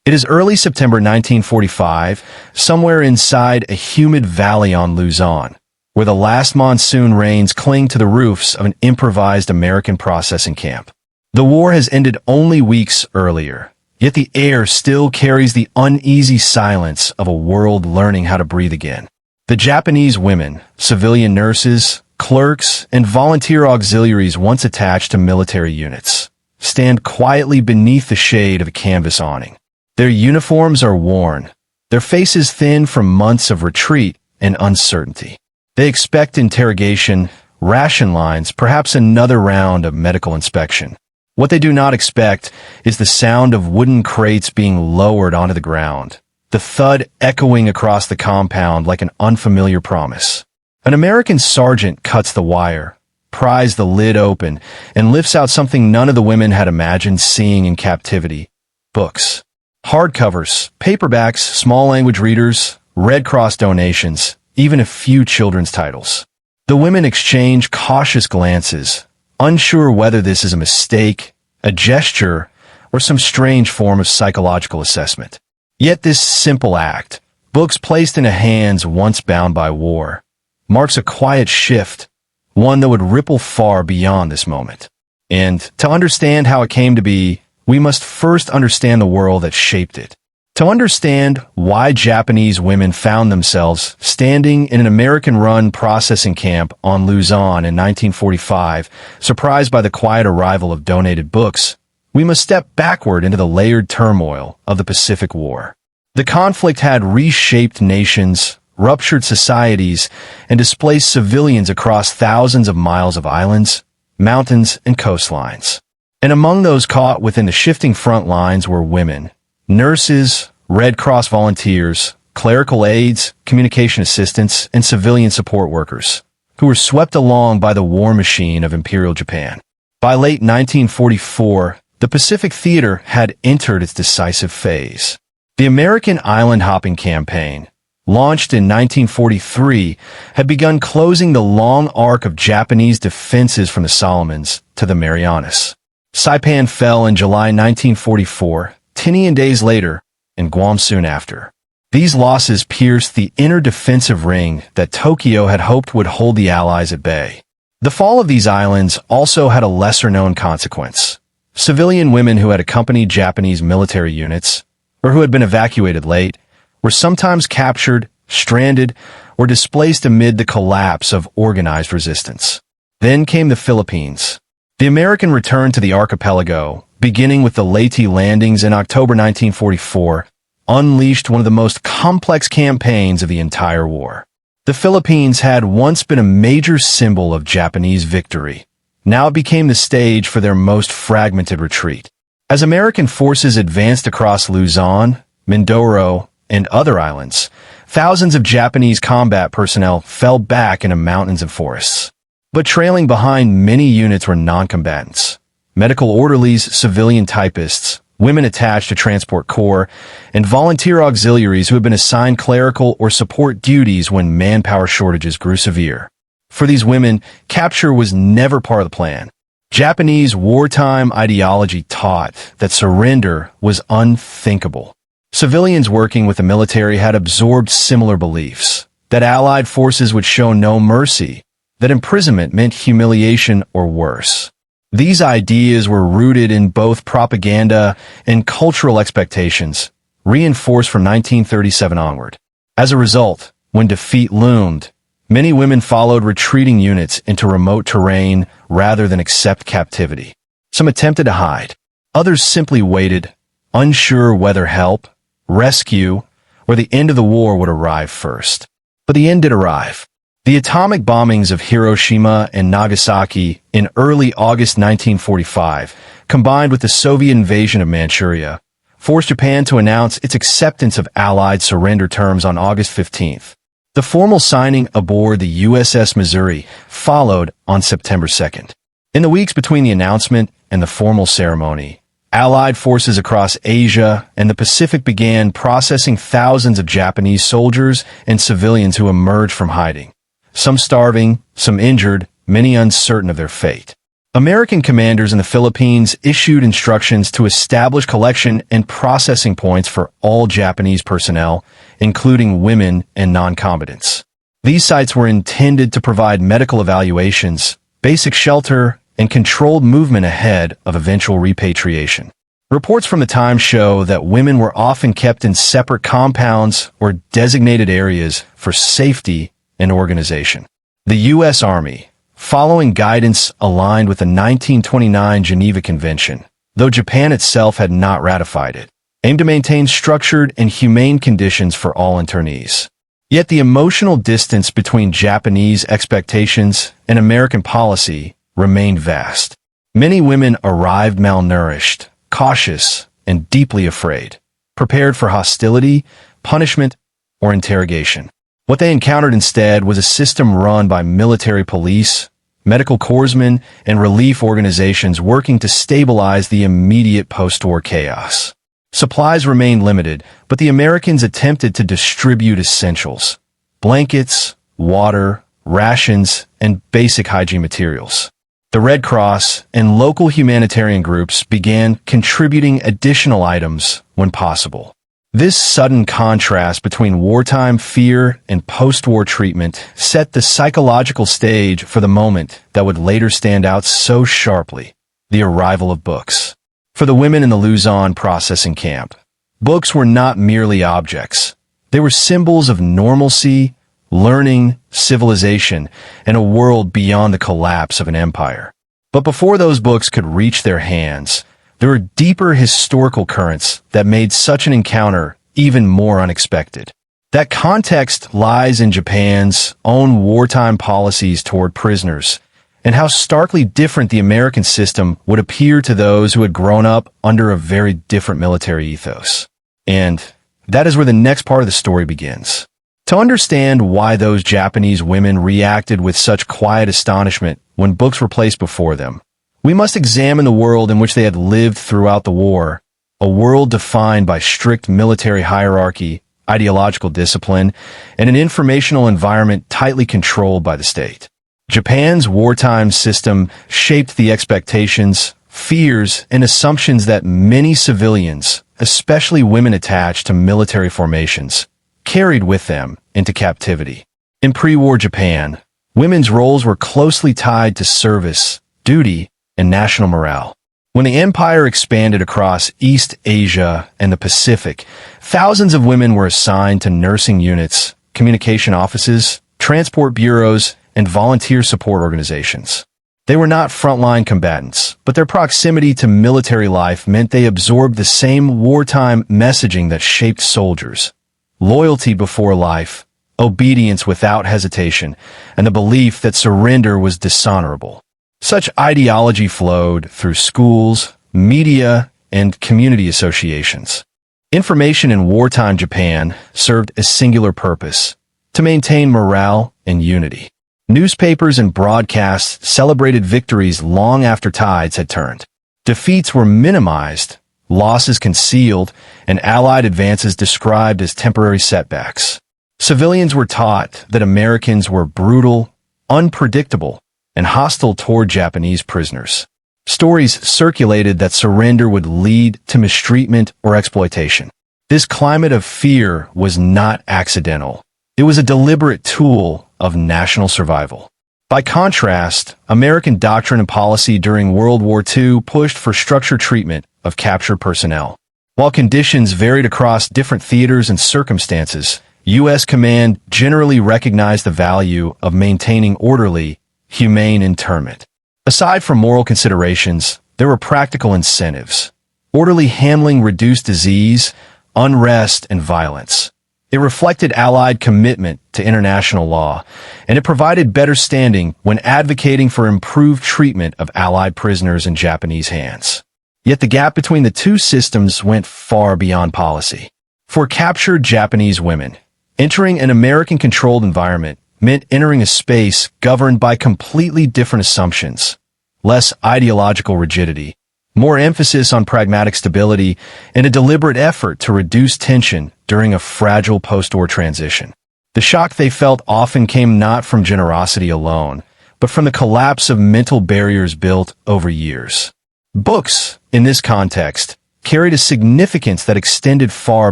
It is early September 1945, somewhere inside a humid valley on Luzon, where the last monsoon rains cling to the roofs of an improvised American processing camp. The war has ended only weeks earlier, yet the air still carries the uneasy silence of a world learning how to breathe again. The Japanese women, civilian nurses, clerks, and volunteer auxiliaries once attached to military units, stand quietly beneath the shade of a canvas awning. Their uniforms are worn, their faces thin from months of retreat and uncertainty. They expect interrogation, ration lines, perhaps another round of medical inspection. What they do not expect is the sound of wooden crates being lowered onto the ground, the thud echoing across the compound like an unfamiliar promise. An American sergeant cuts the wire, pries the lid open, and lifts out something none of the women had imagined seeing in captivity: books. Hardcovers, paperbacks, small language readers, Red Cross donations, even a few children's titles. The women exchange cautious glances, unsure whether this is a mistake, a gesture, or some strange form of psychological assessment. Yet this simple act, books placed into hands once bound by war, marks a quiet shift, one that would ripple far beyond this moment. And to understand how it came to be, we must first understand the world that shaped it. To understand why Japanese women found themselves standing in an American-run processing camp on Luzon in 1945, surprised by the quiet arrival of donated books, we must step backward into the layered turmoil of the Pacific War. The conflict had reshaped nations, ruptured societies, and displaced civilians across thousands of miles of islands, mountains, and coastlines. And among those caught within the shifting front lines were women, nurses, Red Cross volunteers, clerical aides, communication assistants, and civilian support workers, who were swept along by the war machine of Imperial Japan. By late 1944, the Pacific Theater had entered its decisive phase. The American island hopping campaign, launched in 1943, had begun closing the long arc of Japanese defenses from the Solomons to the Marianas. Saipan fell in July 1944, Tinian days later, and Guam soon after. These losses pierced the inner defensive ring that Tokyo had hoped would hold the Allies at bay. The fall of these islands also had a lesser-known consequence. Civilian women who had accompanied Japanese military units, or who had been evacuated late, were sometimes captured, stranded, or displaced amid the collapse of organized resistance. Then came the Philippines. The American return to the archipelago, beginning with the Leyte landings in October 1944, unleashed one of the most complex campaigns of the entire war. The Philippines had once been a major symbol of Japanese victory. Now it became the stage for their most fragmented retreat. As American forces advanced across Luzon, Mindoro, and other islands, thousands of Japanese combat personnel fell back into mountains and forests. But trailing behind many units were non-combatants: medical orderlies, civilian typists, women attached to Transport Corps, and volunteer auxiliaries who had been assigned clerical or support duties when manpower shortages grew severe. For these women, capture was never part of the plan. Japanese wartime ideology taught that surrender was unthinkable. Civilians working with the military had absorbed similar beliefs, that Allied forces would show no mercy, that imprisonment meant humiliation or worse. These ideas were rooted in both propaganda and cultural expectations, reinforced from 1937 onward. As a result, when defeat loomed, many women followed retreating units into remote terrain rather than accept captivity. Some attempted to hide. Others simply waited, unsure whether help, rescue, or the end of the war would arrive first. But the end did arrive. The atomic bombings of Hiroshima and Nagasaki in early August 1945, combined with the Soviet invasion of Manchuria, forced Japan to announce its acceptance of Allied surrender terms on August 15th. The formal signing aboard the USS Missouri followed on September 2nd. In the weeks between the announcement and the formal ceremony, Allied forces across Asia and the Pacific began processing thousands of Japanese soldiers and civilians who emerged from hiding. Some starving, some injured, many uncertain of their fate. American commanders in the Philippines issued instructions to establish collection and processing points for all Japanese personnel, including women and non-combatants. These sites were intended to provide medical evaluations, basic shelter, and controlled movement ahead of eventual repatriation. Reports from the time show that women were often kept in separate compounds or designated areas for safety and organization. The U.S. Army, following guidance aligned with the 1929 Geneva Convention, though Japan itself had not ratified it, aimed to maintain structured and humane conditions for all internees. Yet the emotional distance between Japanese expectations and American policy remained vast. Many women arrived malnourished, cautious, and deeply afraid, prepared for hostility, punishment, or interrogation. What they encountered instead was a system run by military police, medical corpsmen, and relief organizations working to stabilize the immediate post-war chaos. Supplies remained limited, but the Americans attempted to distribute essentials: blankets, water, rations, and basic hygiene materials. The Red Cross and local humanitarian groups began contributing additional items when possible. This sudden contrast between wartime fear and post-war treatment set the psychological stage for the moment that would later stand out so sharply: the arrival of books. For the women in the Luzon processing camp, books were not merely objects. They were symbols of normalcy, learning, civilization, and a world beyond the collapse of an empire. But before those books could reach their hands, there were deeper historical currents that made such an encounter even more unexpected. That context lies in Japan's own wartime policies toward prisoners, and how starkly different the American system would appear to those who had grown up under a very different military ethos. And that is where the next part of the story begins. To understand why those Japanese women reacted with such quiet astonishment when books were placed before them, we must examine the world in which they had lived throughout the war, a world defined by strict military hierarchy, ideological discipline, and an informational environment tightly controlled by the state. Japan's wartime system shaped the expectations, fears, and assumptions that many civilians, especially women attached to military formations, carried with them into captivity. In pre-war Japan, women's roles were closely tied to service, duty, and national morale. When the empire expanded across East Asia and the Pacific, thousands of women were assigned to nursing units, communication offices, transport bureaus, and volunteer support organizations. They were not frontline combatants, but their proximity to military life meant they absorbed the same wartime messaging that shaped soldiers: loyalty before life, obedience without hesitation, and the belief that surrender was dishonorable. Such ideology flowed through schools, media, and community associations. Information in wartime Japan served a singular purpose: to maintain morale and unity. Newspapers and broadcasts celebrated victories long after tides had turned. Defeats were minimized, losses concealed, and Allied advances described as temporary setbacks. Civilians were taught that Americans were brutal, unpredictable, and hostile toward Japanese prisoners. Stories circulated that surrender would lead to mistreatment or exploitation. This climate of fear was not accidental. It was a deliberate tool of national survival. By contrast, American doctrine and policy during World War II pushed for structured treatment of captured personnel. While conditions varied across different theaters and circumstances, U.S. command generally recognized the value of maintaining orderly, humane internment. Aside from moral considerations, there were practical incentives. Orderly handling reduced disease, unrest, and violence. It reflected Allied commitment to international law, and it provided better standing when advocating for improved treatment of Allied prisoners in Japanese hands. Yet the gap between the two systems went far beyond policy. For captured Japanese women, entering an American-controlled environment meant entering a space governed by completely different assumptions: less ideological rigidity, more emphasis on pragmatic stability, and a deliberate effort to reduce tension during a fragile post-war transition. The shock they felt often came not from generosity alone, but from the collapse of mental barriers built over years. Books, in this context, carried a significance that extended far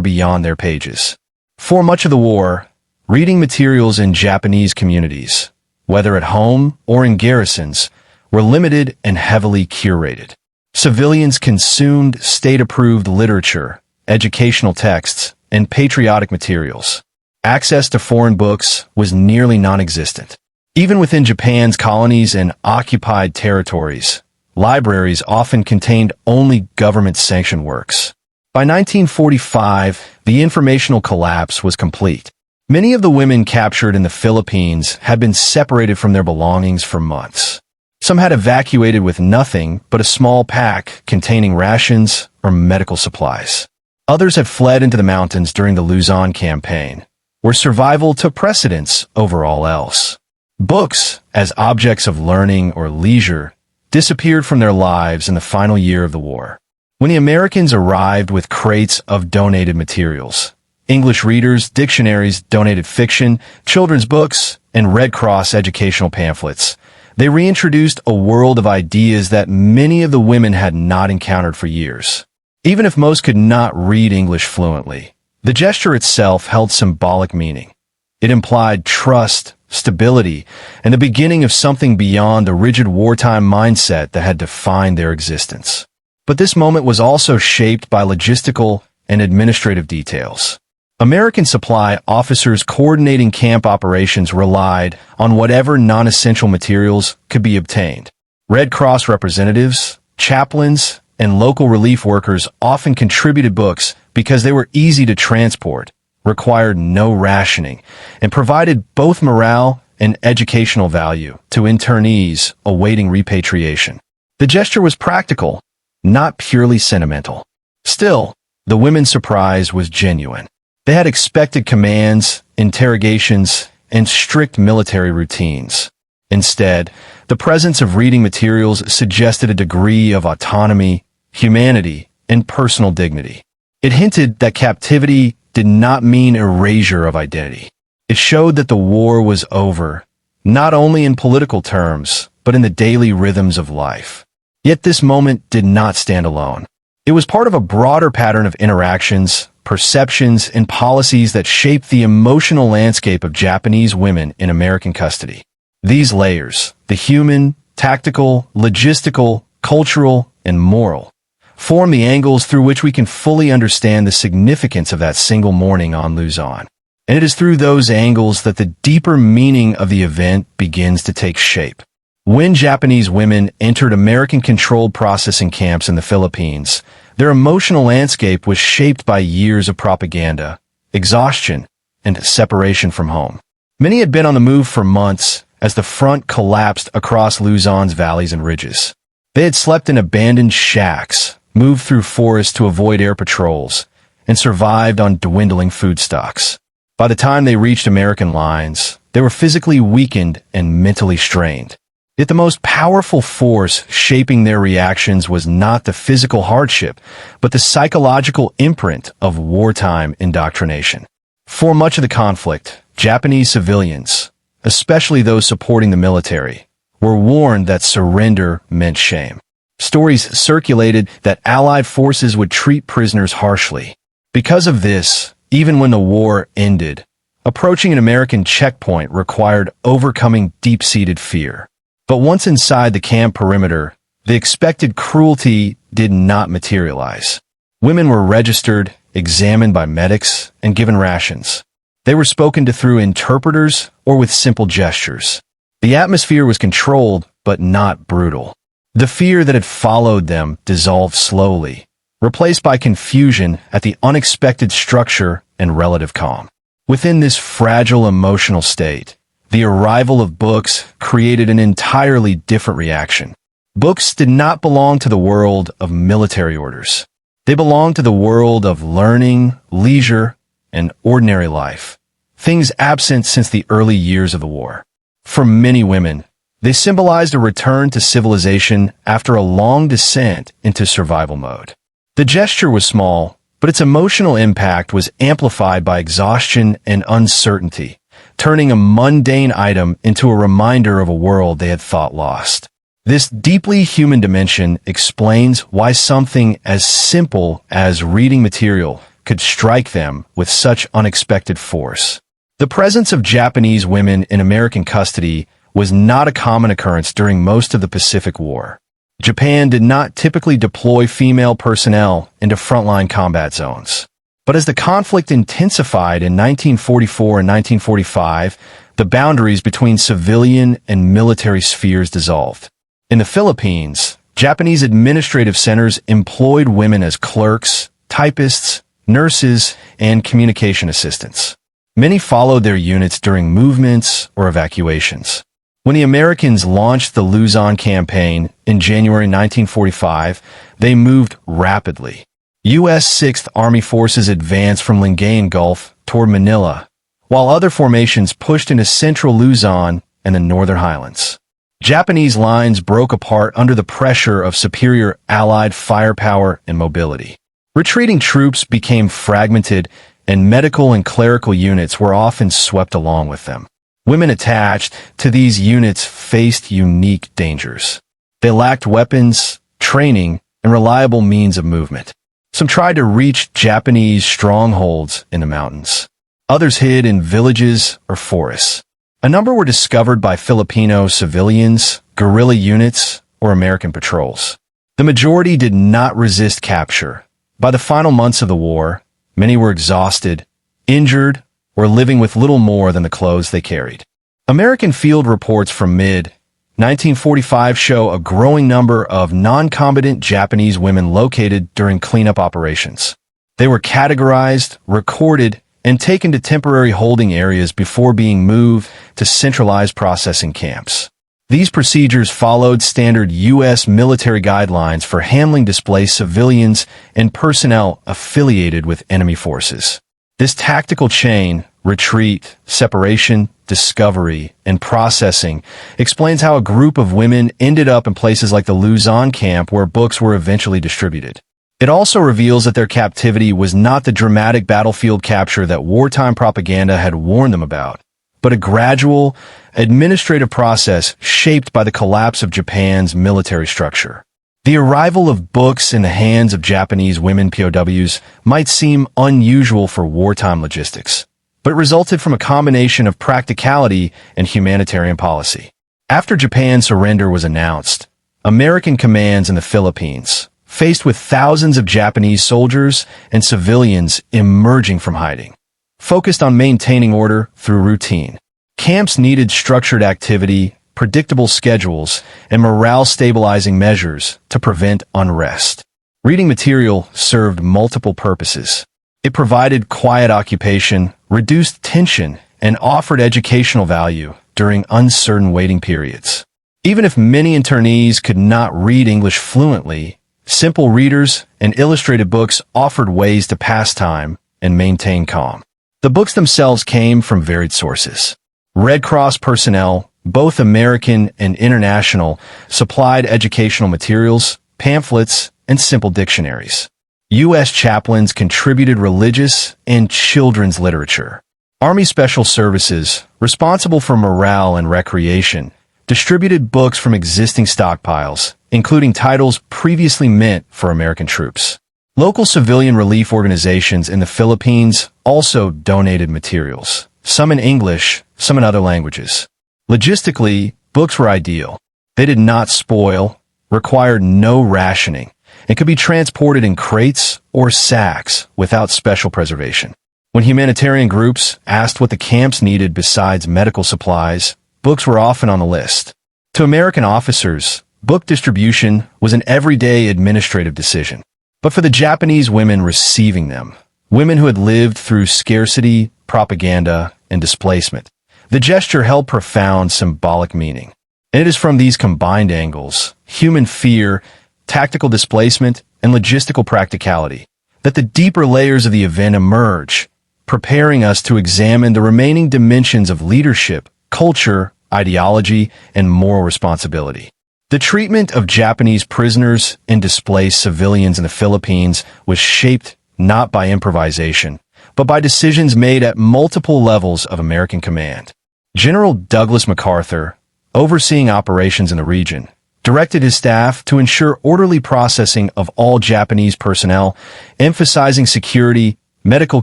beyond their pages. For much of the war, reading materials in Japanese communities, whether at home or in garrisons, were limited and heavily curated. Civilians consumed state-approved literature, educational texts, and patriotic materials. Access to foreign books was nearly non-existent. Even within Japan's colonies and occupied territories, libraries often contained only government-sanctioned works. By 1945, the informational collapse was complete. Many of the women captured in the Philippines had been separated from their belongings for months. Some had evacuated with nothing but a small pack containing rations or medical supplies. Others had fled into the mountains during the Luzon campaign, where survival took precedence over all else. Books, as objects of learning or leisure, disappeared from their lives in the final year of the war. When the Americans arrived with crates of donated materials, English readers, dictionaries, donated fiction, children's books, and Red Cross educational pamphlets, they reintroduced a world of ideas that many of the women had not encountered for years. Even if most could not read English fluently, the gesture itself held symbolic meaning. It implied trust, stability, and the beginning of something beyond the rigid wartime mindset that had defined their existence. But this moment was also shaped by logistical and administrative details. American supply officers coordinating camp operations relied on whatever non-essential materials could be obtained. Red Cross representatives, chaplains, and local relief workers often contributed books because they were easy to transport, required no rationing, and provided both morale and educational value to internees awaiting repatriation. The gesture was practical, not purely sentimental. Still, the women's surprise was genuine. They had expected commands, interrogations, and strict military routines. Instead, the presence of reading materials suggested a degree of autonomy, humanity, and personal dignity. It hinted that captivity did not mean erasure of identity. It showed that the war was over, not only in political terms, but in the daily rhythms of life. Yet this moment did not stand alone. It was part of a broader pattern of interactions, perceptions, and policies that shaped the emotional landscape of Japanese women in American custody. These layers, the human, tactical, logistical, cultural, and moral, form the angles through which we can fully understand the significance of that single morning on Luzon. And it is through those angles that the deeper meaning of the event begins to take shape. When Japanese women entered American-controlled processing camps in the Philippines, their emotional landscape was shaped by years of propaganda, exhaustion, and separation from home. Many had been on the move for months as the front collapsed across Luzon's valleys and ridges. They had slept in abandoned shacks, moved through forests to avoid air patrols, and survived on dwindling food stocks. By the time they reached American lines, they were physically weakened and mentally strained. Yet the most powerful force shaping their reactions was not the physical hardship, but the psychological imprint of wartime indoctrination. For much of the conflict, Japanese civilians, especially those supporting the military, were warned that surrender meant shame. Stories circulated that Allied forces would treat prisoners harshly. Because of this, even when the war ended, approaching an American checkpoint required overcoming deep-seated fear. But once inside the camp perimeter, the expected cruelty did not materialize. Women were registered, examined by medics, and given rations. They were spoken to through interpreters or with simple gestures. The atmosphere was controlled, but not brutal. The fear that had followed them dissolved slowly, replaced by confusion at the unexpected structure and relative calm. Within this fragile emotional state, the arrival of books created an entirely different reaction. Books did not belong to the world of military orders. They belonged to the world of learning, leisure, and ordinary life, things absent since the early years of the war. For many women, they symbolized a return to civilization after a long descent into survival mode. The gesture was small, but its emotional impact was amplified by exhaustion and uncertainty, turning a mundane item into a reminder of a world they had thought lost. This deeply human dimension explains why something as simple as reading material could strike them with such unexpected force. The presence of Japanese women in American custody was not a common occurrence during most of the Pacific War. Japan did not typically deploy female personnel into frontline combat zones. But as the conflict intensified in 1944 and 1945, the boundaries between civilian and military spheres dissolved. In the Philippines, Japanese administrative centers employed women as clerks, typists, nurses, and communication assistants. Many followed their units during movements or evacuations. When the Americans launched the Luzon campaign in January 1945, they moved rapidly. U.S. 6th Army forces advanced from Lingayen Gulf toward Manila, while other formations pushed into central Luzon and the northern highlands. Japanese lines broke apart under the pressure of superior Allied firepower and mobility. Retreating troops became fragmented, and medical and clerical units were often swept along with them. Women attached to these units faced unique dangers. They lacked weapons, training, and reliable means of movement. Some tried to reach Japanese strongholds in the mountains. Others hid in villages or forests. A number were discovered by Filipino civilians, guerrilla units, or American patrols. The majority did not resist capture. By the final months of the war, many were exhausted, injured, or living with little more than the clothes they carried. American field reports from mid-1945 show a growing number of non-combatant Japanese women located during cleanup operations. They were categorized, recorded, and taken to temporary holding areas before being moved to centralized processing camps. These procedures followed standard U.S. military guidelines for handling displaced civilians and personnel affiliated with enemy forces. This tactical chain, retreat, separation, discovery, and processing, explains how a group of women ended up in places like the Luzon camp where books were eventually distributed. It also reveals that their captivity was not the dramatic battlefield capture that wartime propaganda had warned them about, but a gradual, administrative process shaped by the collapse of Japan's military structure. The arrival of books in the hands of Japanese women POWs might seem unusual for wartime logistics, but it resulted from a combination of practicality and humanitarian policy. After Japan's surrender was announced, American commands in the Philippines, faced with thousands of Japanese soldiers and civilians emerging from hiding, focused on maintaining order through routine. Camps needed structured activity, predictable schedules, and morale-stabilizing measures to prevent unrest. Reading material served multiple purposes. It provided quiet occupation, reduced tension, and offered educational value during uncertain waiting periods. Even if many internees could not read English fluently, simple readers and illustrated books offered ways to pass time and maintain calm. The books themselves came from varied sources. Red Cross personnel, both American and international, supplied educational materials, pamphlets, and simple dictionaries. U.S. chaplains contributed religious and children's literature. Army Special Services, responsible for morale and recreation, distributed books from existing stockpiles, including titles previously meant for American troops. Local civilian relief organizations in the Philippines also donated materials, some in English, some in other languages. Logistically, books were ideal. They did not spoil, required no rationing, and could be transported in crates or sacks without special preservation. When humanitarian groups asked what the camps needed besides medical supplies, books were often on the list. To American officers, book distribution was an everyday administrative decision. But for the Japanese women receiving them, women who had lived through scarcity, propaganda, and displacement, the gesture held profound symbolic meaning. And it is from these combined angles, human fear, tactical displacement, and logistical practicality, that the deeper layers of the event emerge, preparing us to examine the remaining dimensions of leadership, culture, ideology, and moral responsibility. The treatment of Japanese prisoners and displaced civilians in the Philippines was shaped not by improvisation, but by decisions made at multiple levels of American command. General Douglas MacArthur, overseeing operations in the region, directed his staff to ensure orderly processing of all Japanese personnel, emphasizing security, medical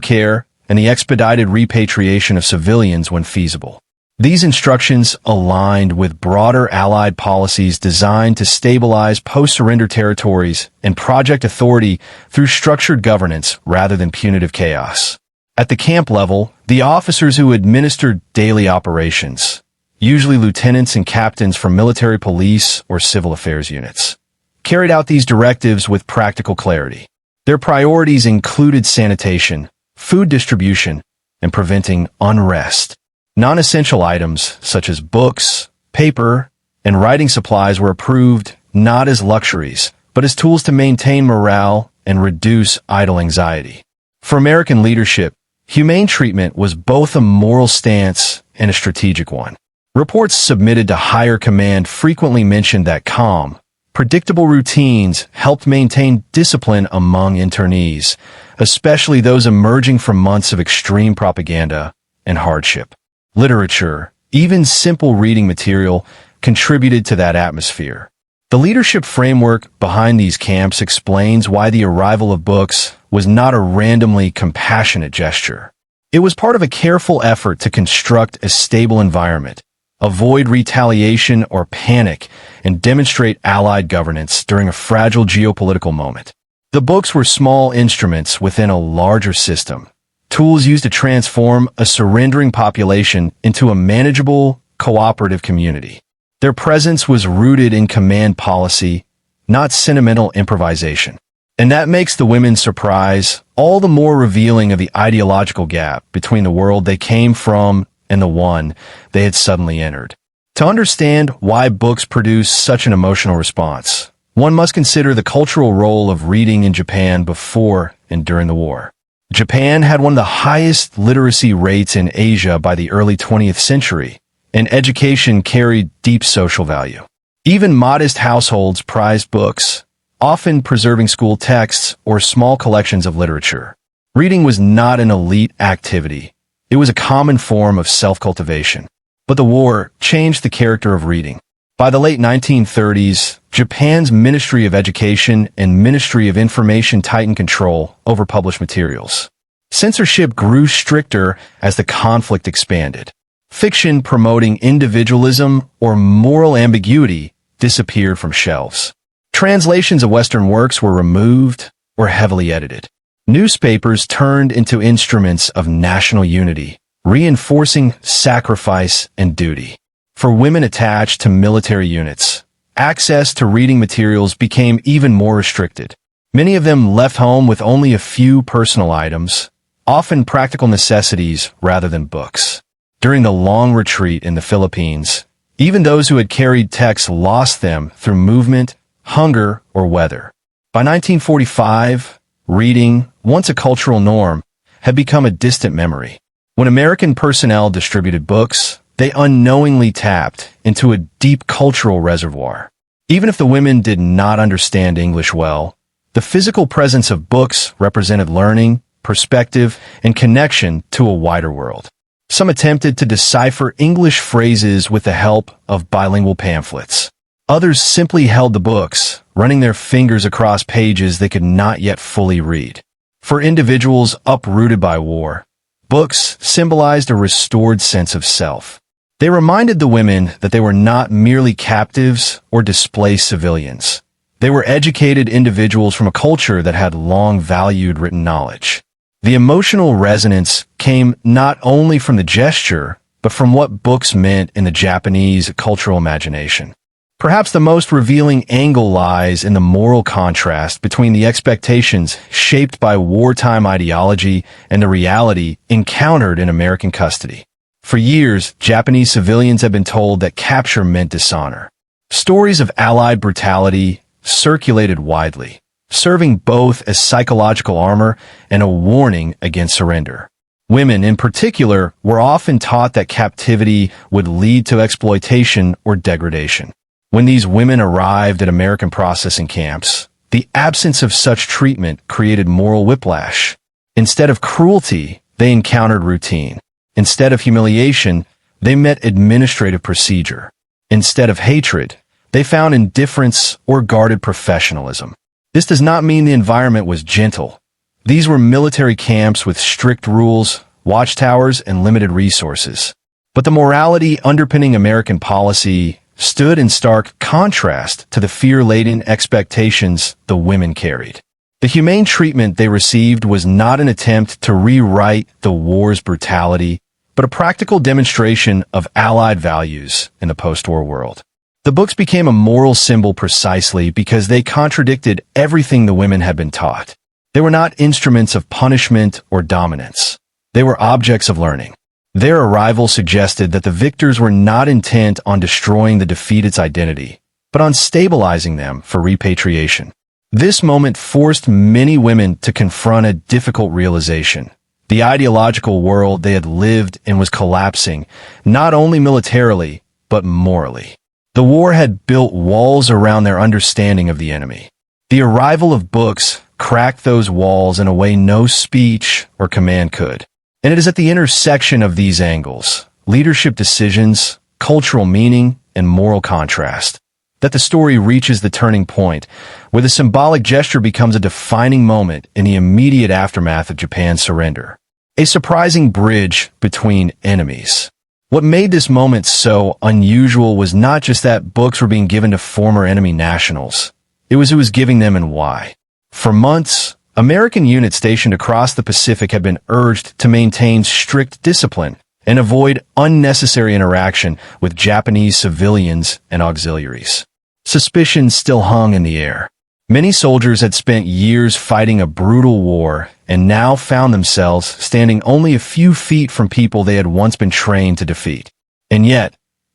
care, and the expedited repatriation of civilians when feasible. These instructions aligned with broader Allied policies designed to stabilize post-surrender territories and Project Authority through structured governance rather than punitive chaos. At the camp level, the officers who administered daily operations, usually lieutenants and captains from military police or civil affairs units, carried out these directives with practical clarity. Their priorities included sanitation, food distribution, and preventing unrest. Non-essential items, such as books, paper, and writing supplies were approved not as luxuries, but as tools to maintain morale and reduce idle anxiety. For American leadership, humane treatment was both a moral stance and a strategic one. Reports submitted to higher command frequently mentioned that calm, predictable routines helped maintain discipline among internees, especially those emerging from months of extreme propaganda and hardship. Literature, even simple reading material, contributed to that atmosphere. The leadership framework behind these camps explains why the arrival of books was not a randomly compassionate gesture. It was part of a careful effort to construct a stable environment, avoid retaliation or panic, and demonstrate Allied governance during a fragile geopolitical moment. The books were small instruments within a larger system, tools used to transform a surrendering population into a manageable, cooperative community. Their presence was rooted in command policy, not sentimental improvisation. And that makes the women's surprise all the more revealing of the ideological gap between the world they came from and the one they had suddenly entered. To understand why books produce such an emotional response, one must consider the cultural role of reading in Japan before and during the war. Japan had one of the highest literacy rates in Asia by the early 20th century, and education carried deep social value. Even modest households prized books, often preserving school texts or small collections of literature. Reading was not an elite activity. It was a common form of self-cultivation. But the war changed the character of reading. By the late 1930s, Japan's Ministry of Education and Ministry of Information tightened control over published materials. Censorship grew stricter as the conflict expanded. Fiction promoting individualism or moral ambiguity disappeared from shelves. Translations of Western works were removed or heavily edited. Newspapers turned into instruments of national unity, reinforcing sacrifice and duty. For women attached to military units, access to reading materials became even more restricted. Many of them left home with only a few personal items, often practical necessities rather than books. During the long retreat in the Philippines, even those who had carried texts lost them through movement, hunger, or weather. By 1945, reading, once a cultural norm, had become a distant memory. When American personnel distributed books, they unknowingly tapped into a deep cultural reservoir. Even if the women did not understand English well, the physical presence of books represented learning, perspective, and connection to a wider world. Some attempted to decipher English phrases with the help of bilingual pamphlets. Others simply held the books, running their fingers across pages they could not yet fully read. For individuals uprooted by war, books symbolized a restored sense of self. They reminded the women that they were not merely captives or displaced civilians. They were educated individuals from a culture that had long valued written knowledge. The emotional resonance came not only from the gesture, but from what books meant in the Japanese cultural imagination. Perhaps the most revealing angle lies in the moral contrast between the expectations shaped by wartime ideology and the reality encountered in American custody. For years, Japanese civilians have been told that capture meant dishonor. Stories of Allied brutality circulated widely, serving both as psychological armor and a warning against surrender. Women, in particular, were often taught that captivity would lead to exploitation or degradation. When these women arrived at American processing camps, the absence of such treatment created moral whiplash. Instead of cruelty, they encountered routine. Instead of humiliation, they met administrative procedure. Instead of hatred, they found indifference or guarded professionalism. This does not mean the environment was gentle. These were military camps with strict rules, watchtowers, and limited resources. But the morality underpinning American policy stood in stark contrast to the fear-laden expectations the women carried. The humane treatment they received was not an attempt to rewrite the war's brutality, but a practical demonstration of Allied values in the post-war world. The books became a moral symbol precisely because they contradicted everything the women had been taught. They were not instruments of punishment or dominance. They were objects of learning. Their arrival suggested that the victors were not intent on destroying the defeated's identity, but on stabilizing them for repatriation. This moment forced many women to confront a difficult realization. The ideological world they had lived in was collapsing, not only militarily, but morally. The war had built walls around their understanding of the enemy. The arrival of books cracked those walls in a way no speech or command could. And it is at the intersection of these angles, leadership decisions, cultural meaning, and moral contrast, that the story reaches the turning point, where the symbolic gesture becomes a defining moment in the immediate aftermath of Japan's surrender. A surprising bridge between enemies. What made this moment so unusual was not just that books were being given to former enemy nationals. It was who was giving them and why. For months, American units stationed across the Pacific had been urged to maintain strict discipline and avoid unnecessary interaction with Japanese civilians and auxiliaries. Suspicion still hung in the air. Many soldiers had spent years fighting a brutal war and now found themselves standing only a few feet from people they had once been trained to defeat. And yet,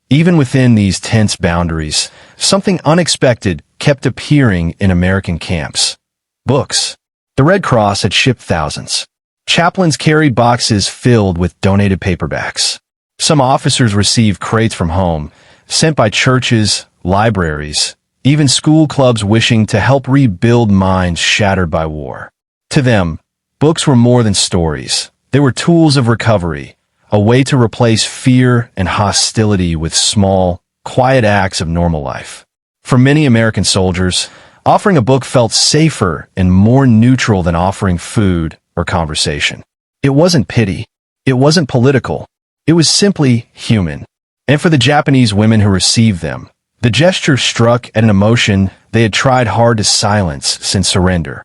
even within these tense boundaries, something unexpected kept appearing in American camps. Books. The Red Cross had shipped thousands. Chaplains carried boxes filled with donated paperbacks. Some officers received crates from home, sent by churches, libraries, even school clubs wishing to help rebuild minds shattered by war. To them, books were more than stories. They were tools of recovery, a way to replace fear and hostility with small, quiet acts of normal life. For many American soldiers, offering a book felt safer and more neutral than offering food or conversation. It wasn't pity. It wasn't political. It was simply human. And for the Japanese women who received them, the gesture struck at an emotion they had tried hard to silence since surrender.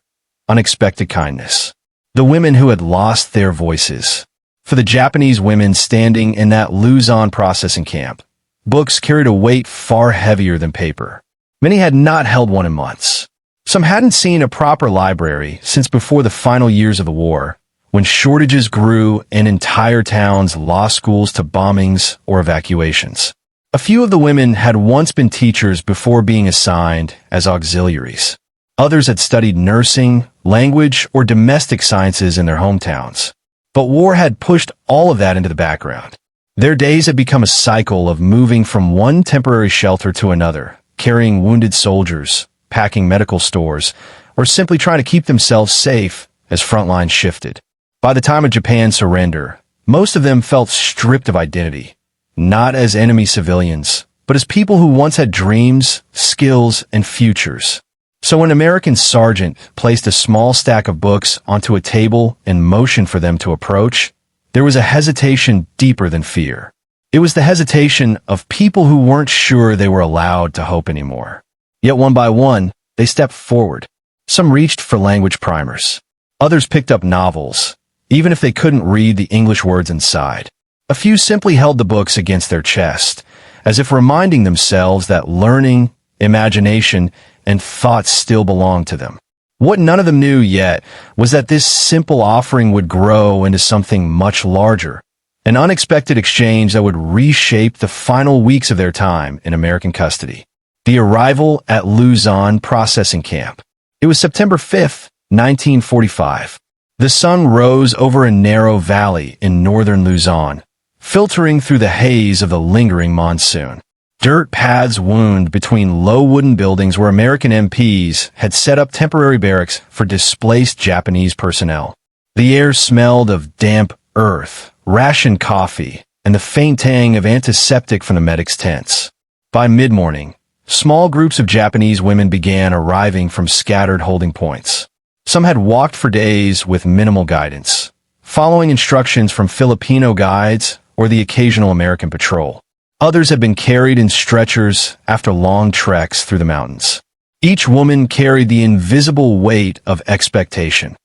Unexpected kindness. The women who had lost their voices. For the Japanese women standing in that Luzon processing camp, books carried a weight far heavier than paper. Many had not held one in months. Some hadn't seen a proper library since before the final years of the war, when shortages grew and entire towns lost schools to bombings or evacuations. A few of the women had once been teachers before being assigned as auxiliaries. Others had studied nursing, language, or domestic sciences in their hometowns. But war had pushed all of that into the background. Their days had become a cycle of moving from one temporary shelter to another, carrying wounded soldiers, packing medical stores, or simply trying to keep themselves safe as front lines shifted. By the time of Japan's surrender, most of them felt stripped of identity, not as enemy civilians, but as people who once had dreams, skills, and futures. So when an American sergeant placed a small stack of books onto a table and motioned for them to approach, there was a hesitation deeper than fear. It was the hesitation of people who weren't sure they were allowed to hope anymore. Yet one by one, they stepped forward. Some reached for language primers. Others picked up novels, even if they couldn't read the English words inside. A few simply held the books against their chest, as if reminding themselves that learning, imagination, and thought still belonged to them. What none of them knew yet was that this simple offering would grow into something much larger, an unexpected exchange that would reshape the final weeks of their time in American custody. The arrival at Luzon processing camp. It was September 5th, 1945. The sun rose over a narrow valley in northern Luzon, filtering through the haze of the lingering monsoon. Dirt paths wound between low wooden buildings where American MPs had set up temporary barracks for displaced Japanese personnel. The air smelled of damp earth, ration coffee, and the faint tang of antiseptic from the medics' tents. By mid-morning, small groups of Japanese women began arriving from scattered holding points. Some had walked for days with minimal guidance, following instructions from Filipino guides or the occasional American patrol. Others had been carried in stretchers after long treks through the mountains. Each woman carried the invisible weight of expectation,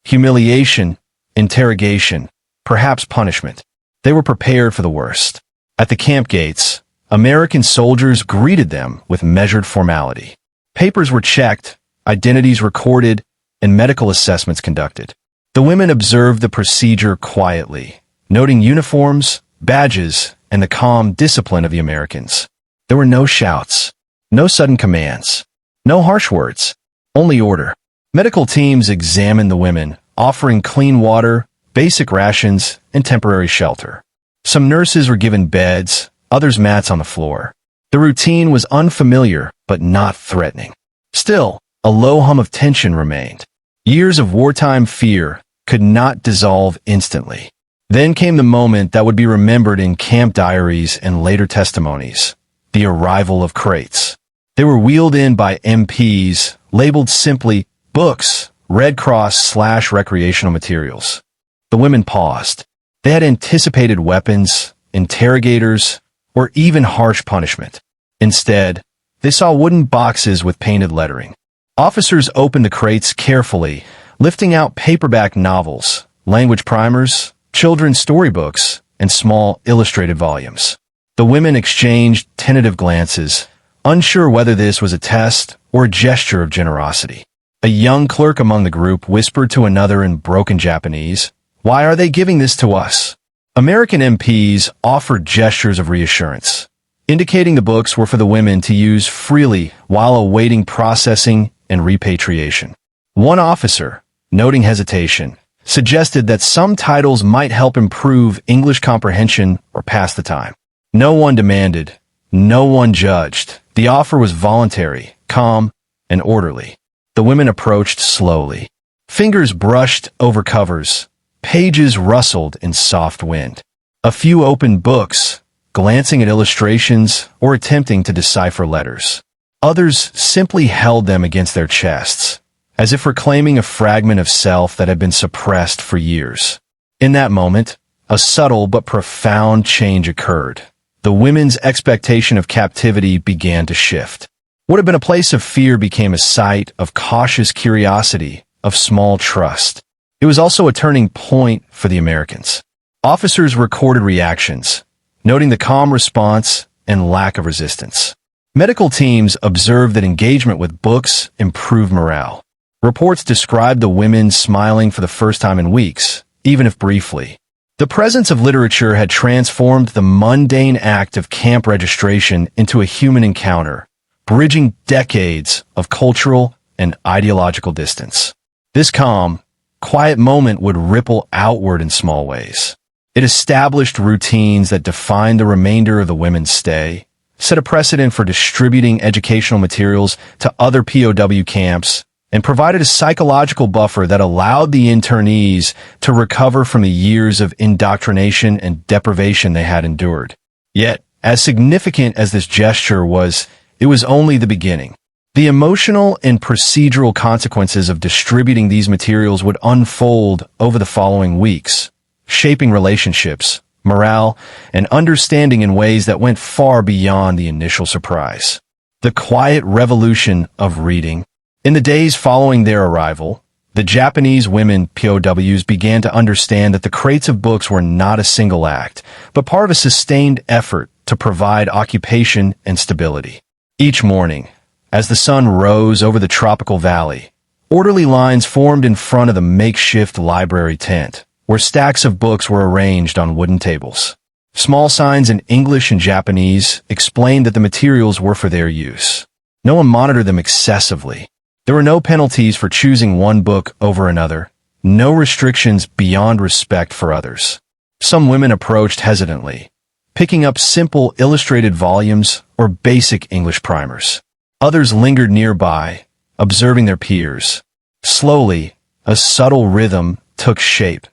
humiliation, interrogation, perhaps punishment. They were prepared for the worst. At the camp gates, American soldiers greeted them with measured formality. Papers were checked, identities recorded, and medical assessments conducted. The women observed the procedure quietly, noting uniforms, badges, and the calm discipline of the Americans. There were no shouts, no sudden commands, no harsh words, only order. Medical teams examined the women, offering clean water, basic rations, and temporary shelter. Some nurses were given beds, others mats on the floor. The routine was unfamiliar, but not threatening. Still, a low hum of tension remained. Years of wartime fear could not dissolve instantly. Then came the moment that would be remembered in camp diaries and later testimonies: the arrival of crates. They were wheeled in by MPs, labeled simply books, Red Cross/recreational materials. The women paused. They had anticipated weapons, interrogators, or even harsh punishment. Instead, they saw wooden boxes with painted lettering. Officers opened the crates carefully, lifting out paperback novels, language primers, children's storybooks, and small illustrated volumes. The women exchanged tentative glances, unsure whether this was a test or a gesture of generosity. A young clerk among the group whispered to another in broken Japanese, "Why are they giving this to us?" American MPs offered gestures of reassurance, indicating the books were for the women to use freely while awaiting processing and repatriation. One officer, noting hesitation, suggested that some titles might help improve English comprehension or pass the time. No one demanded, no one judged. The offer was voluntary, calm, and orderly. The women approached slowly. Fingers brushed over covers. Pages rustled in soft wind. A few opened books, glancing at illustrations or attempting to decipher letters. Others simply held them against their chests, as if reclaiming a fragment of self that had been suppressed for years. In that moment, a subtle but profound change occurred. The women's expectation of captivity began to shift. What had been a place of fear became a site of cautious curiosity, of small trust. It was also a turning point for the Americans. Officers recorded reactions, noting the calm response and lack of resistance. Medical teams observed that engagement with books improved morale. Reports described the women smiling for the first time in weeks, even if briefly. The presence of literature had transformed the mundane act of camp registration into a human encounter, bridging decades of cultural and ideological distance. This calm, quiet moment would ripple outward in small ways. It established routines that defined the remainder of the women's stay, set a precedent for distributing educational materials to other POW camps, and provided a psychological buffer that allowed the internees to recover from the years of indoctrination and deprivation they had endured. Yet, as significant as this gesture was, it was only the beginning. The emotional and procedural consequences of distributing these materials would unfold over the following weeks, shaping relationships, morale, and understanding in ways that went far beyond the initial surprise. The quiet revolution of reading. In the days following their arrival, the Japanese women POWs began to understand that the crates of books were not a single act, but part of a sustained effort to provide occupation and stability. Each morning, as the sun rose over the tropical valley, orderly lines formed in front of the makeshift library tent, where stacks of books were arranged on wooden tables. Small signs in English and Japanese explained that the materials were for their use. No one monitored them excessively. There were no penalties for choosing one book over another, no restrictions beyond respect for others. Some women approached hesitantly, picking up simple illustrated volumes or basic English primers. Others lingered nearby, observing their peers. Slowly, a subtle rhythm took shape.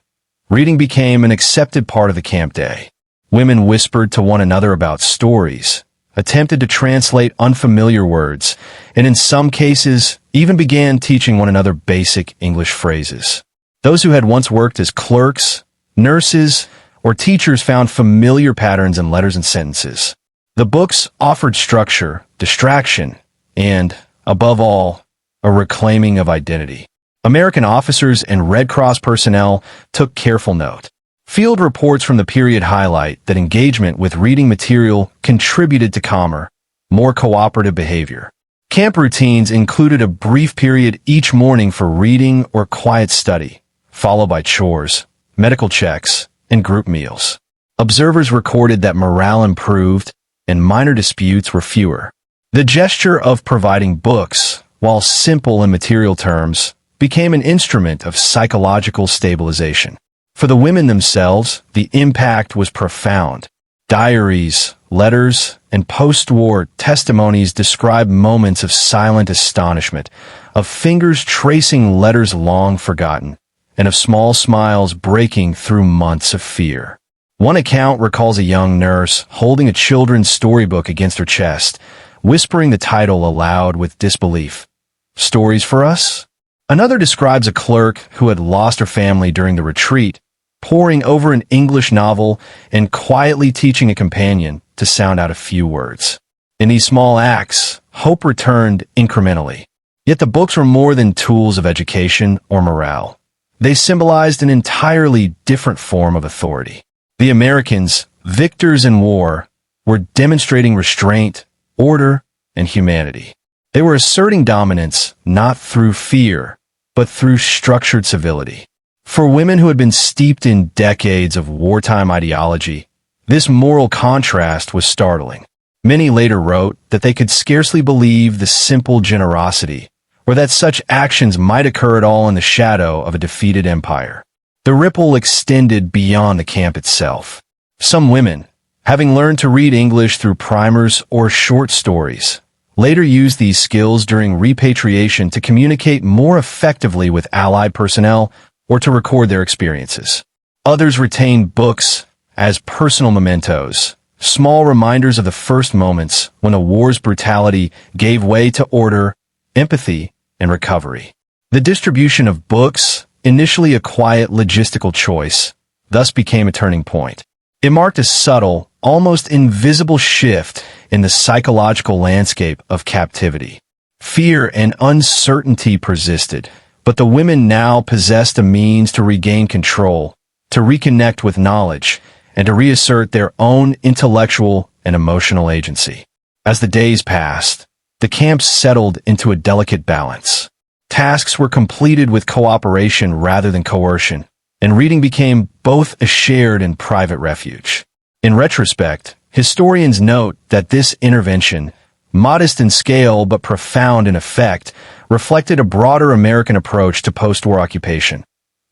Reading became an accepted part of the camp day. Women whispered to one another about stories, attempted to translate unfamiliar words, and in some cases, even began teaching one another basic English phrases. Those who had once worked as clerks, nurses, or teachers found familiar patterns in letters and sentences. The books offered structure, distraction, and, above all, a reclaiming of identity. American officers and Red Cross personnel took careful note. Field reports from the period highlight that engagement with reading material contributed to calmer, more cooperative behavior. Camp routines included a brief period each morning for reading or quiet study, followed by chores, medical checks, and group meals. Observers recorded that morale improved and minor disputes were fewer. The gesture of providing books, while simple in material terms, became an instrument of psychological stabilization. For the women themselves, the impact was profound. Diaries, letters, and post-war testimonies describe moments of silent astonishment, of fingers tracing letters long forgotten, and of small smiles breaking through months of fear. One account recalls a young nurse holding a children's storybook against her chest, whispering the title aloud with disbelief. "Stories for us?" Another describes a clerk who had lost her family during the retreat, poring over an English novel and quietly teaching a companion to sound out a few words. In these small acts, hope returned incrementally. Yet the books were more than tools of education or morale. They symbolized an entirely different form of authority. The Americans, victors in war, were demonstrating restraint, order, and humanity. They were asserting dominance not through fear, but through structured civility. For women who had been steeped in decades of wartime ideology, this moral contrast was startling. Many later wrote that they could scarcely believe the simple generosity, or that such actions might occur at all in the shadow of a defeated empire. The ripple extended beyond the camp itself. Some women, having learned to read English through primers or short stories, later used these skills during repatriation to communicate more effectively with Allied personnel or to record their experiences. Others retained books as personal mementos, small reminders of the first moments when a war's brutality gave way to order, empathy, and recovery. The distribution of books, initially a quiet logistical choice, thus became a turning point. It marked a subtle, almost invisible shift in the psychological landscape of captivity. Fear and uncertainty persisted, but the women now possessed a means to regain control, to reconnect with knowledge, and to reassert their own intellectual and emotional agency. As the days passed, the camp settled into a delicate balance. Tasks were completed with cooperation rather than coercion, and reading became both a shared and private refuge. In retrospect, historians note that this intervention, modest in scale but profound in effect, reflected a broader American approach to post-war occupation,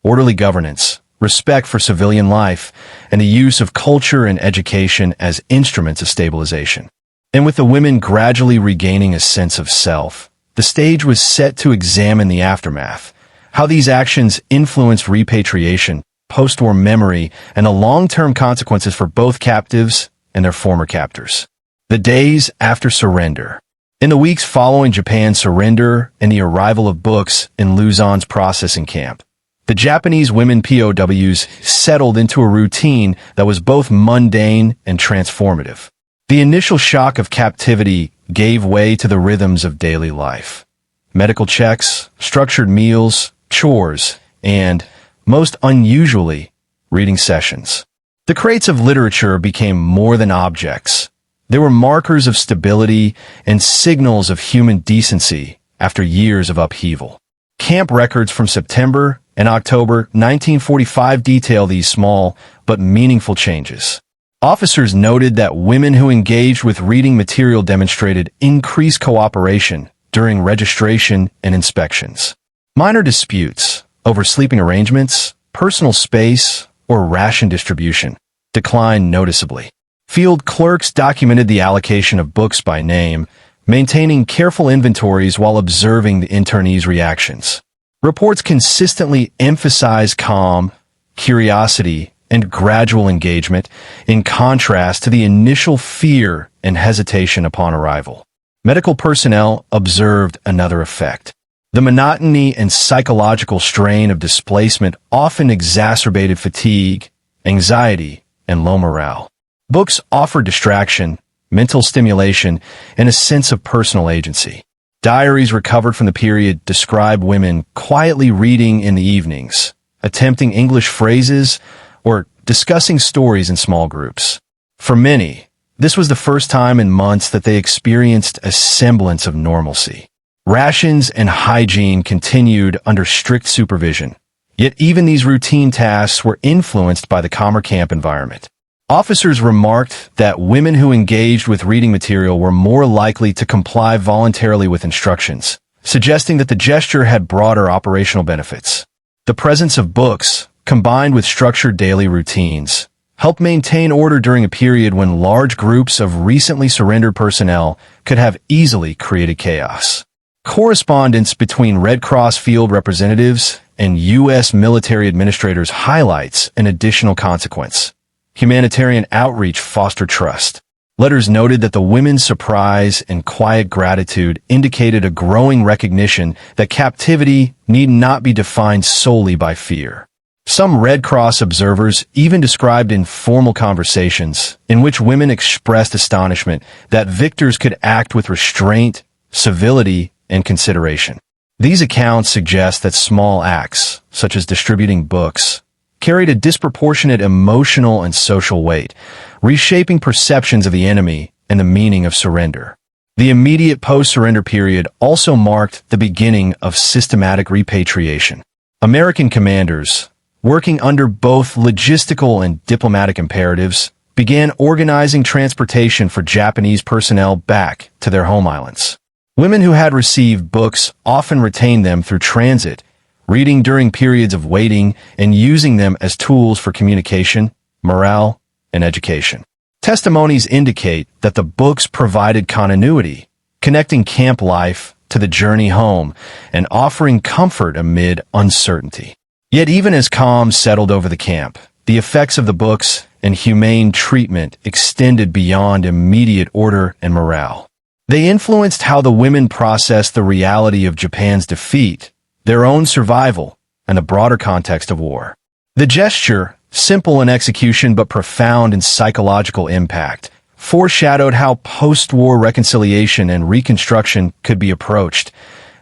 orderly governance, respect for civilian life, and the use of culture and education as instruments of stabilization. And with the women gradually regaining a sense of self, the stage was set to examine the aftermath, how these actions influenced repatriation, post-war memory, and the long-term consequences for both captives and their former captors. The days after surrender. In the weeks following Japan's surrender and the arrival of books in Luzon's processing camp, the Japanese women POWs settled into a routine that was both mundane and transformative. The initial shock of captivity gave way to the rhythms of daily life. Medical checks, structured meals, chores, and, most unusually, reading sessions. The crates of literature became more than objects. They were markers of stability and signals of human decency after years of upheaval. Camp records from September and October 1945 detail these small but meaningful changes. Officers noted that women who engaged with reading material demonstrated increased cooperation during registration and inspections. Minor disputes over sleeping arrangements, personal space, or ration distribution declined noticeably. Field clerks documented the allocation of books by name, maintaining careful inventories while observing the internees' reactions. Reports consistently emphasize calm, curiosity, and gradual engagement, in contrast to the initial fear and hesitation upon arrival. Medical personnel observed another effect. The monotony and psychological strain of displacement often exacerbated fatigue, anxiety, and low morale. Books offered distraction, mental stimulation, and a sense of personal agency. Diaries recovered from the period describe women quietly reading in the evenings, attempting English phrases, or discussing stories in small groups. For many, this was the first time in months that they experienced a semblance of normalcy. Rations and hygiene continued under strict supervision, yet even these routine tasks were influenced by the calmer camp environment. Officers remarked that women who engaged with reading material were more likely to comply voluntarily with instructions, suggesting that the gesture had broader operational benefits. The presence of books, combined with structured daily routines, helped maintain order during a period when large groups of recently surrendered personnel could have easily created chaos. Correspondence between Red Cross field representatives and U.S. military administrators highlights an additional consequence. Humanitarian outreach fostered trust. Letters noted that the women's surprise and quiet gratitude indicated a growing recognition that captivity need not be defined solely by fear. Some Red Cross observers even described informal conversations in which women expressed astonishment that victors could act with restraint, civility, and consideration. These accounts suggest that small acts, such as distributing books, carried a disproportionate emotional and social weight, reshaping perceptions of the enemy and the meaning of surrender. The immediate post-surrender period also marked the beginning of systematic repatriation. American commanders, working under both logistical and diplomatic imperatives, began organizing transportation for Japanese personnel back to their home islands. Women who had received books often retained them through transit, reading during periods of waiting and using them as tools for communication, morale, and education. Testimonies indicate that the books provided continuity, connecting camp life to the journey home and offering comfort amid uncertainty. Yet even as calm settled over the camp, the effects of the books and humane treatment extended beyond immediate order and morale. They influenced how the women processed the reality of Japan's defeat, their own survival, and the broader context of war. The gesture, simple in execution but profound in psychological impact, foreshadowed how post-war reconciliation and reconstruction could be approached,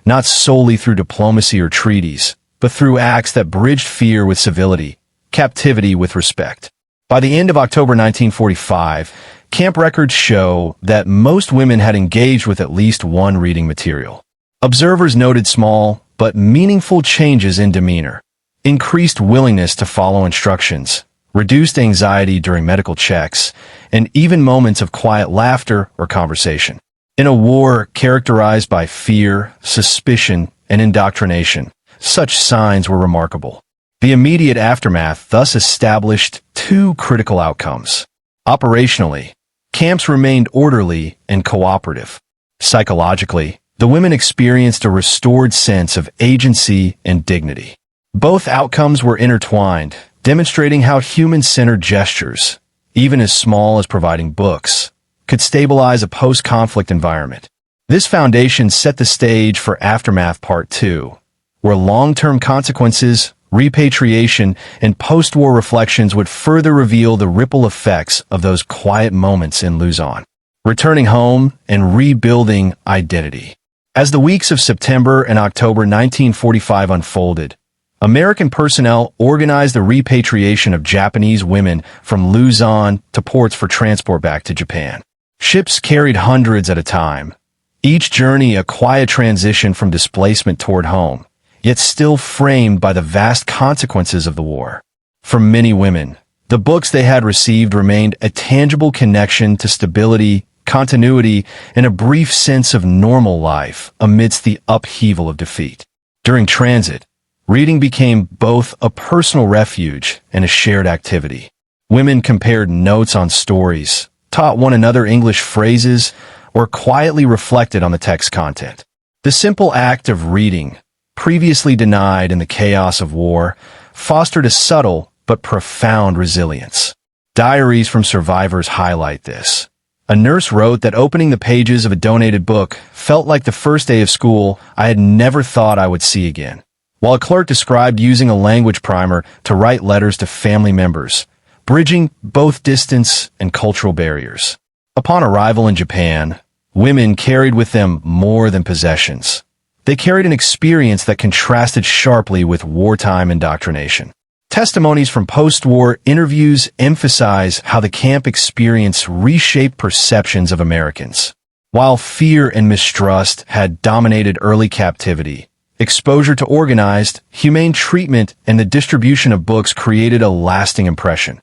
not solely through diplomacy or treaties, but through acts that bridged fear with civility, captivity with respect. By the end of October 1945, camp records show that most women had engaged with at least one reading material. Observers noted small but meaningful changes in demeanor, increased willingness to follow instructions, reduced anxiety during medical checks, and even moments of quiet laughter or conversation. In a war characterized by fear, suspicion, and indoctrination, such signs were remarkable. The immediate aftermath thus established two critical outcomes. Operationally, camps remained orderly and cooperative. Psychologically, the women experienced a restored sense of agency and dignity. Both outcomes were intertwined, demonstrating how human-centered gestures, even as small as providing books, could stabilize a post-conflict environment. This foundation set the stage for Aftermath Part 2, where long-term consequences, repatriation, and post-war reflections would further reveal the ripple effects of those quiet moments in Luzon. Returning home and rebuilding identity. As the weeks of September and October 1945 unfolded, American personnel organized the repatriation of Japanese women from Luzon to ports for transport back to Japan. Ships carried hundreds at a time, each journey a quiet transition from displacement toward home, yet still framed by the vast consequences of the war. For many women, the books they had received remained a tangible connection to stability, continuity, and a brief sense of normal life amidst the upheaval of defeat. During transit, reading became both a personal refuge and a shared activity. Women compared notes on stories, taught one another English phrases, or quietly reflected on the text content. The simple act of reading, previously denied in the chaos of war, fostered a subtle but profound resilience. Diaries from survivors highlight this. A nurse wrote that opening the pages of a donated book felt like the first day of school I had never thought I would see again, while a clerk described using a language primer to write letters to family members, bridging both distance and cultural barriers. Upon arrival in Japan, women carried with them more than possessions. They carried an experience that contrasted sharply with wartime indoctrination. Testimonies from post-war interviews emphasize how the camp experience reshaped perceptions of Americans. While fear and mistrust had dominated early captivity, exposure to organized, humane treatment and the distribution of books created a lasting impression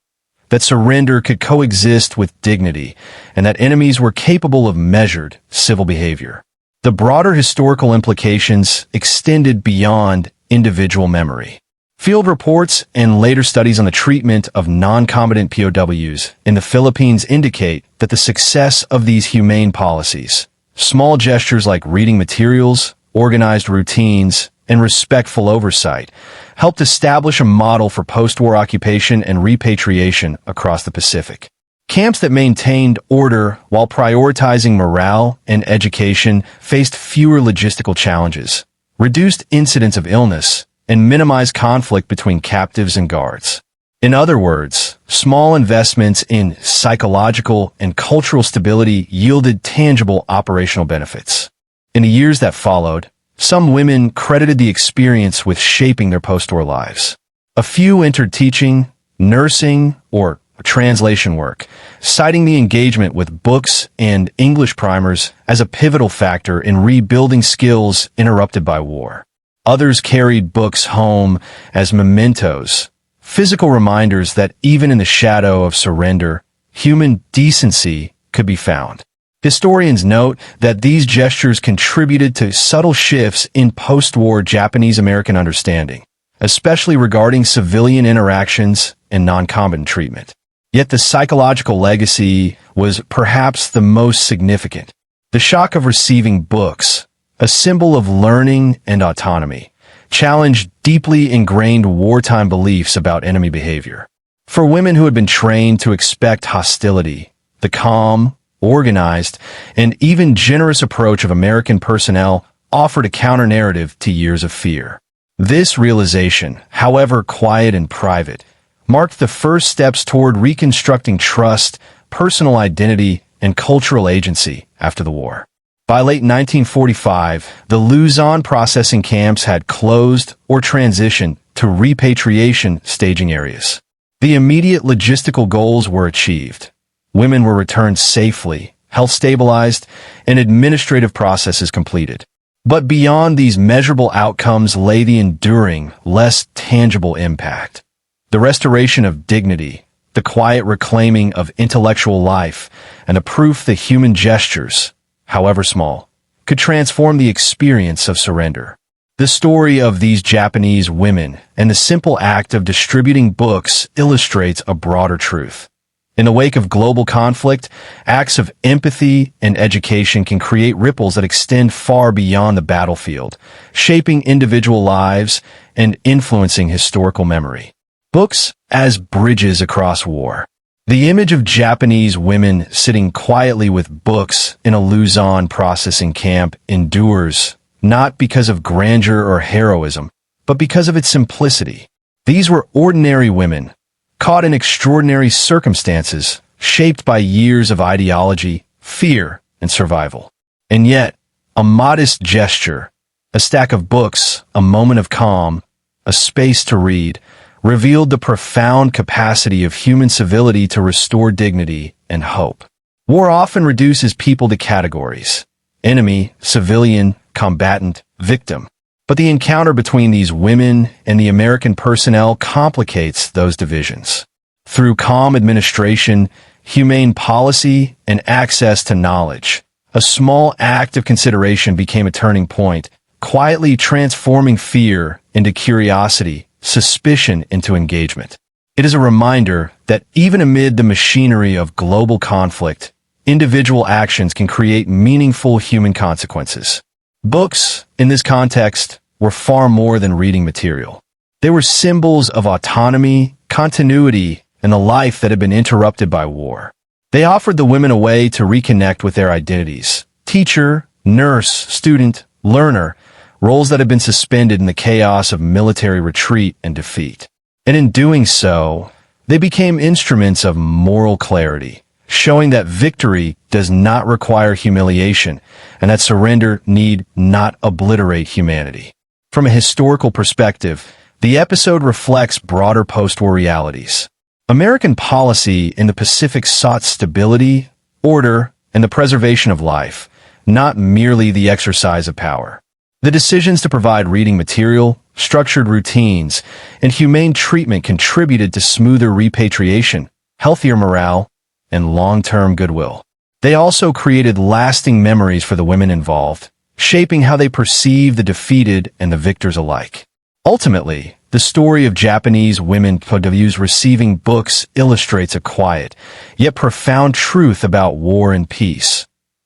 that surrender could coexist with dignity and that enemies were capable of measured civil behavior. The broader historical implications extended beyond individual memory. Field reports and later studies on the treatment of non-combatant POWs in the Philippines indicate that the success of these humane policies, small gestures like reading materials, organized routines, and respectful oversight, helped establish a model for post-war occupation and repatriation across the Pacific. Camps that maintained order while prioritizing morale and education faced fewer logistical challenges, reduced incidents of illness, and minimized conflict between captives and guards. In other words, small investments in psychological and cultural stability yielded tangible operational benefits. In the years that followed, some women credited the experience with shaping their post-war lives. A few entered teaching, nursing, or translation work, citing the engagement with books and English primers as a pivotal factor in rebuilding skills interrupted by war. Others carried books home as mementos, physical reminders that even in the shadow of surrender, human decency could be found. Historians note that these gestures contributed to subtle shifts in post-war Japanese-American understanding, especially regarding civilian interactions and non-combatant treatment. Yet the psychological legacy was perhaps the most significant. The shock of receiving books, a symbol of learning and autonomy, challenged deeply ingrained wartime beliefs about enemy behavior. For women who had been trained to expect hostility, the calm, organized, and even generous approach of American personnel offered a counter-narrative to years of fear. This realization, however quiet and private, marked the first steps toward reconstructing trust, personal identity, and cultural agency after the war. By late 1945, the Luzon processing camps had closed or transitioned to repatriation staging areas. The immediate logistical goals were achieved. Women were returned safely, health stabilized, and administrative processes completed. But beyond these measurable outcomes lay the enduring, less tangible impact. The restoration of dignity, the quiet reclaiming of intellectual life, and the proof that human gestures, however small, could transform the experience of surrender. The story of these Japanese women and the simple act of distributing books illustrates a broader truth. In the wake of global conflict, acts of empathy and education can create ripples that extend far beyond the battlefield, shaping individual lives and influencing historical memory. Books as bridges across war. The image of Japanese women sitting quietly with books in a Luzon processing camp endures, not because of grandeur or heroism, but because of its simplicity. These were ordinary women, caught in extraordinary circumstances, shaped by years of ideology, fear, and survival. And yet, a modest gesture, a stack of books, a moment of calm, a space to read, revealed the profound capacity of human civility to restore dignity and hope. War often reduces people to categories: enemy, civilian, combatant, victim. But the encounter between these women and the American personnel complicates those divisions. Through calm administration, humane policy, and access to knowledge, a small act of consideration became a turning point, quietly transforming fear into curiosity, suspicion into engagement. It is a reminder that even amid the machinery of global conflict, individual actions can create meaningful human consequences. Books, in this context, were far more than reading material. They were symbols of autonomy, continuity, and a life that had been interrupted by war. They offered the women a way to reconnect with their identities: teacher, nurse, student, learner, roles that had been suspended in the chaos of military retreat and defeat. And in doing so, they became instruments of moral clarity, showing that victory does not require humiliation and that surrender need not obliterate humanity. From a historical perspective, the episode reflects broader post-war realities. American policy in the Pacific sought stability, order, and the preservation of life, not merely the exercise of power. The decisions to provide reading material, structured routines, and humane treatment contributed to smoother repatriation, healthier morale, and long-term goodwill. They also created lasting memories for the women involved, shaping how they perceive the defeated and the victors alike. Ultimately, the story of Japanese women POWs receiving books illustrates a quiet, yet profound truth about war and peace.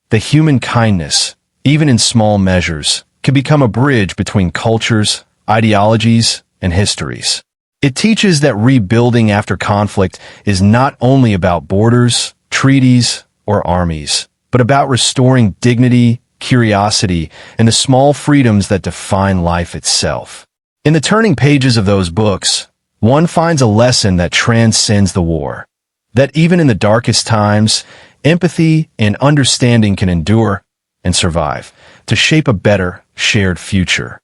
The human kindness, even in small measures, can become a bridge between cultures, ideologies, and histories. It teaches that rebuilding after conflict is not only about borders, treaties, or armies, but about restoring dignity, curiosity, and the small freedoms that define life itself. In the turning pages of those books, one finds a lesson that transcends the war. That even in the darkest times, empathy and understanding can endure and survive to shape a better, shared future.